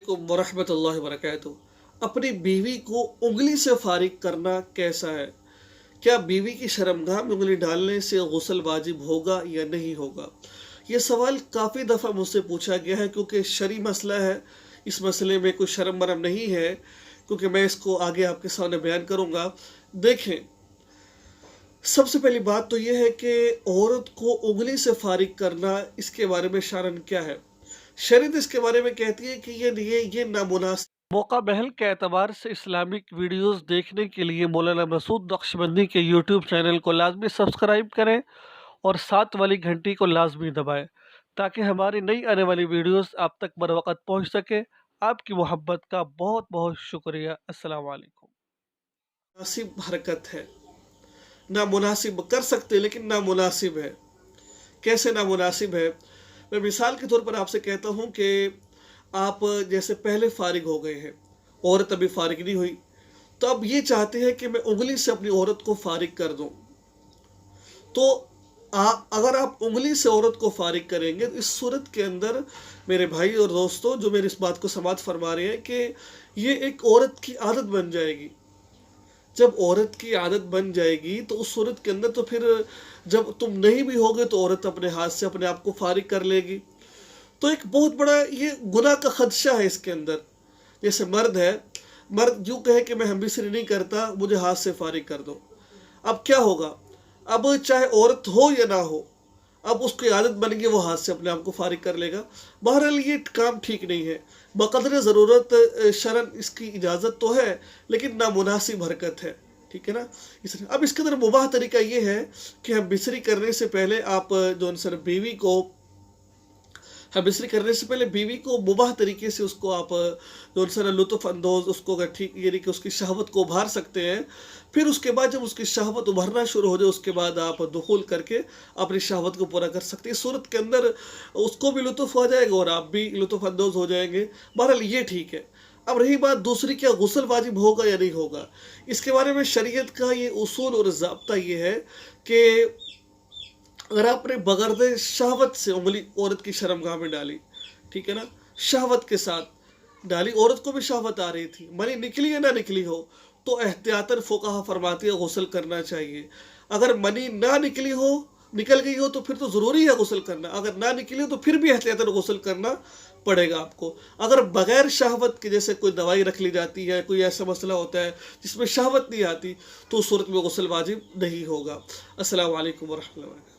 वरहमतुल्लाहि वबरकातुहू। अपनी बीवी को उंगली से फारिग करना कैसा है? क्या बीवी की शर्मगाह में उंगली डालने से गुस्ल वाजिब होगा या नहीं होगा? ये सवाल काफ़ी दफ़ा मुझसे पूछा गया है क्योंकि शरई मसला है। इस मसले में कोई शर्म वरम नहीं है, क्योंकि मैं इसको आगे आपके सामने बयान करूँगा। देखें, सबसे पहली बात तो ये है कि औरत को उंगली से फारिग करना, इसके बारे में शरन क्या है? शरीयत इसके बारे में कहती है कि ये नामुनासिब। मौका महल के एतबार से इस्लामिक वीडियोस देखने के लिए मौलाना मसूद नक्शबंदी के यूट्यूब चैनल को लाजमी सब्सक्राइब करें और साथ वाली घंटी को लाजमी दबाएं, ताकि हमारी नई आने वाली वीडियोस आप तक बर वक़्त पहुँच सके। आपकी मोहब्बत का बहुत बहुत शुक्रिया। अस्सलाम वालेकुम। मुनासिब हरकत है, नामुनासिब कर सकते लेकिन नामुनासिब है। कैसे नामुनासिब है? मैं मिसाल के तौर पर आपसे कहता हूँ कि आप जैसे पहले फारिग हो गए हैं, औरत अभी फारिग नहीं हुई, तो अब ये चाहते हैं कि मैं उंगली से अपनी औरत को फारिग कर दूं। तो अगर आप उंगली से औरत को फारिग करेंगे तो इस सूरत के अंदर मेरे भाई और दोस्तों जो मेरी इस बात को समाअत फरमा रहे हैं कि ये एक औरत की आदत बन जाएगी। जब औरत की आदत बन जाएगी तो उस सूरत के अंदर तो फिर जब तुम नहीं भी होगे तो औरत अपने हाथ से अपने आप को फारिग कर लेगी। तो एक बहुत बड़ा ये गुनाह का खदशा है इसके अंदर। जैसे मर्द है, मर्द यूँ कहे कि मैं हमबिसरी नहीं करता, मुझे हाथ से फारिग कर दो। अब क्या होगा? अब चाहे औरत हो या ना हो, अब उसकी आदत बन गई, वो हाथ से अपने आप को फारिग कर लेगा। बहरहाल ये काम ठीक नहीं है। बक़द्र ज़रूरत शरन इसकी इजाज़त तो है, लेकिन नामुनासिब हरकत है। ठीक है ना? इसलिए अब इसके अंदर मुबाह तरीका ये है कि हम बिसरी करने से पहले आप जो सर बीवी को बिसरी करने से पहले बीवी को मुबाह तरीके से उसको आप जो सर लुत्फ़ अंदोज़ उसको अगर ठीक यानी कि उसकी शहवत को उभार सकते हैं। फिर उसके बाद जब उसकी शहवत उभरना शुरू हो जाए, उसके बाद आप दुखूल करके अपनी शहवत को पूरा कर सकते हैं। इस सूरत के अंदर उसको भी लुत्फ़ हो जाएगा और आप भी लुत्फ़ अंदोज़ हो जाएंगे। बहरहाल ये ठीक है। अब रही बात दूसरी, क्या गुस्ल वाजिब होगा या नहीं होगा? इसके बारे में शरीयत का ये उसूल और ज़ाब्ता ये है कि अगर आपने बगैर शहवत से उंगली औरत की शर्मगाह में डाली, ठीक है ना, शहवत के साथ डाली, औरत को भी शहवत आ रही थी, मनी निकली या ना निकली हो, तो एहतियातन फुक़हा फरमाती है गुस्ल करना चाहिए। अगर मनी ना निकली हो, निकल गई हो, तो फिर तो ज़रूरी है गुस्ल करना। अगर ना निकली हो तो फिर भी एहतियातन गुस्ल करना पड़ेगा आपको। अगर बगैर शहवत के जैसे कोई दवाई रख ली जाती है, कोई ऐसा मसला होता है जिसमें शहवत नहीं आती, तो उस सूरत में गुस्ल वाजिब नहीं होगा। अस्सलाम वालेकुम वरहमतुल्लाहि।